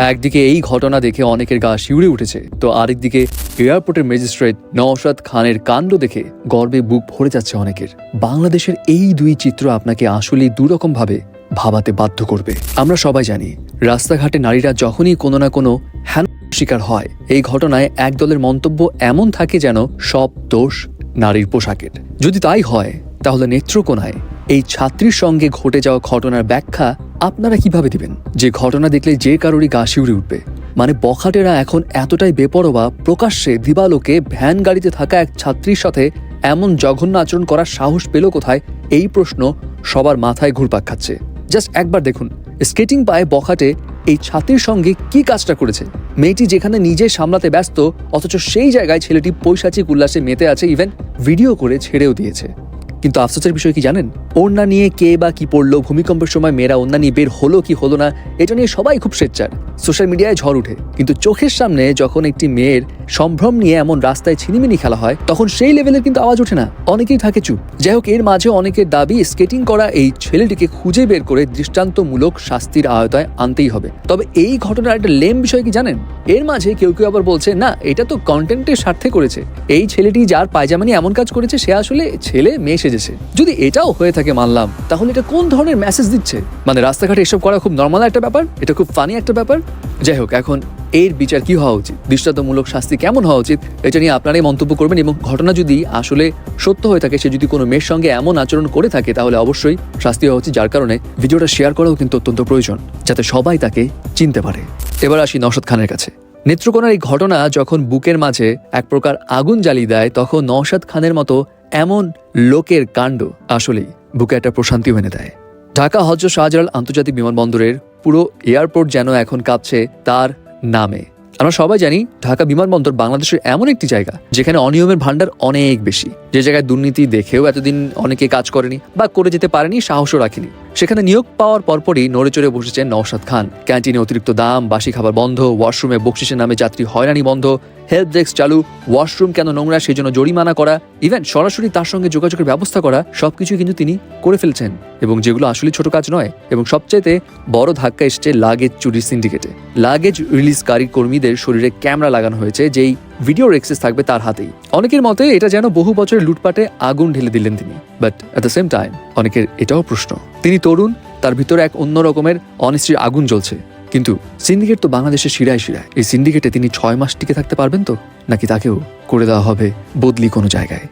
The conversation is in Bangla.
একদিকে এই ঘটনা দেখে অনেকের গা শিউরে উঠেছে, তো আরেকদিকে এয়ারপোর্টের ম্যাজিস্ট্রেট নওশাদ খানের কাণ্ড দেখে গর্বে বুক ভরে যাচ্ছে অনেকের। বাংলাদেশের এই দুই চিত্র আপনাকে আসলেই দুরকম ভাবে ভাবাতে বাধ্য করবে। আমরা সবাই জানি রাস্তাঘাটে নারীরা যখনই কোনো না কোনো শিকার হয়, এই ঘটনায় একদলের মন্তব্য এমন থাকে যেন সব দোষ নারীর পোশাকের। যদি তাই হয় তাহলে নেত্রকোনায় এই ছাত্রীর সঙ্গে ঘটে যাওয়া ঘটনার ব্যাখ্যা আপনারা কিভাবে দিবেন? যে ঘটনা দেখলে যে কারোরই গা শিউরে উঠবে। মানে বখাটেরা এখন এতটাই বেপরোয়া, প্রকাশ্যে দিবালোকে ভ্যান গাড়িতে থাকা এক ছাত্রীর সাথে এমন জঘন্য আচরণ করার সাহস পেল কোথায়? এই প্রশ্ন সবার মাথায় ঘুরপাক খাচ্ছে। জাস্ট একবার দেখুন, স্কেটিং পায়ে বখাটে এই ছাত্রীর সঙ্গে কি কাজটা করেছে। মেয়েটি যেখানে নিজে সামলাতে ব্যস্ত, অথচ সেই জায়গায় ছেলেটি পৈশাচিক উল্লাসে মেতে আছে, ইভেন ভিডিও করে ছেড়েও দিয়েছে। কিন্তু আফসোসের বিষয় কি জানেন? ওড়না নিয়ে কে বা কি পড়লো, ভূমিকম্পের সময় মেয়েরা ওড়না নিয়ে বের হলো কি হলো না, এটা নিয়ে সবাই খুব সোচ্চার, সোশ্যাল মিডিয়ায় ঝড় উঠে। কিন্তু চোখের সামনে যখন একটি মেয়ের সম্ভ্রম নিয়ে এমন রাস্তায় ছিনিমিনি খেলা হয়, তখন সেই লেভেলের কিন্তু আওয়াজ ওঠে না, অনেকেই থাকে চুপ। যাই হোক, এর মাঝে অনেকের দাবি স্কেটিং করা এই ছেলেটিকে খুঁজে বের করে দৃষ্টান্তমূলক শাস্তির আওতায় আনতেই হবে। তবে এই ঘটনার একটা লেম বিষয় কি জানেন? এর মাঝে কেউ কেউ আবার বলছে, না, এটা তো কন্টেন্টের স্বার্থে করেছে। এই ছেলেটি যার পায়জামা নিয়ে এমন কাজ করেছে, সে আসলে ছেলে মেয়ে সেজেছে। যদি এটাও হয়ে থাকে মানলাম, তাহলে এটা কোন ধরনের মেসেজ দিচ্ছে? মানে রাস্তাঘাটে এসব করা খুব নর্মাল একটা ব্যাপার, এটা খুব ফানি একটা ব্যাপার। যাই হোক, এখন এর বিচার কি হওয়া উচিত, দৃষ্টান্তমূলক শাস্তি কেমন হওয়া উচিত, এটা নিয়ে আপনারাই মন্তব্য করবেন। এবং ঘটনা যদি আসলে সত্য হয়ে থাকে, সে যদি কোনো মেয়ের সঙ্গে এমন আচরণ করে থাকে, তাহলে অবশ্যই শাস্তি হওয়া উচিত। যার কারণে ভিডিওটা শেয়ার করাও কিন্তু অত্যন্ত প্রয়োজন, যাতে সবাই তাকে চিনতে পারে। এবার আসি নওশাদ খানের কাছে। নেত্রকোনার এই ঘটনা যখন বুকের মাঝে এক প্রকার আগুন জ্বালিয়ে দেয়, তখন নওশাদ খানের মতো এমন লোকের কাণ্ড আসলেই বুকে একটা প্রশান্তি এনে দেয়। ঢাকা হযরত শাহজালাল আন্তর্জাতিক বিমানবন্দরের পুরো এয়ারপোর্ট যেন এখন কাঁপছে তার নামে। আমরা সবাই জানি ঢাকা বিমানবন্দর বাংলাদেশের এমন একটি জায়গা যেখানে অনিয়মের ভান্ডার অনেক বেশি, যে জায়গায় দুর্নীতি দেখেও এতদিন অনেকে কাজ করেনি বা করে যেতে পারেনি, সাহসও রাখেনি। সেখানে নিয়োগ পাওয়ার পরপরই নড়ে চড়ে বসেছেন নওশাদ খান। ক্যান্টিনে অতিরিক্ত দাম, বাসি খাবার বন্ধ, ওয়াশরুমে বকশিসের নামে যাত্রী হয়রানি বন্ধ, হেল্প ডেস্ক চালু, ওয়াশরুম কেন নোংরা সেই জন্য জরিমানা করা, ইভেন সরাসরি তার সঙ্গে যোগাযোগের ব্যবস্থা করা, সবকিছু কিন্তু তিনি করে ফেলছেন। এবং যেগুলো আসলে ছোট কাজ নয়। এবং সবচাইতে বড় ধাক্কা এসছে লাগেজ চুরির সিন্ডিকেটে। লাগেজ রিলিজকারী কর্মীদের শরীরে ক্যামেরা লাগানো হয়েছে, যেই ভিডিওর অ্যাক্সেস থাকবে তার হাতেই। অনেকের মতে এটা যেন বহু বছরের লুটপাটে আগুন ঢেলে দিলেন তিনি। But at the same time অনেকের এটাও প্রশ্ন, তিনি তরুণ, তার ভিতরে এক অন্য রকমের অনিশ্চিত আগুন জ্বলছে। কিন্তু সিন্ডিকেট তো বাংলাদেশের শিরায় শিরায়। এই সিন্ডিকেটে তিনি 6 মাস টিকে থাকতে পারবেন তো, নাকি তাকেও করে দেওয়া হবে বদলি কোনো জায়গায়?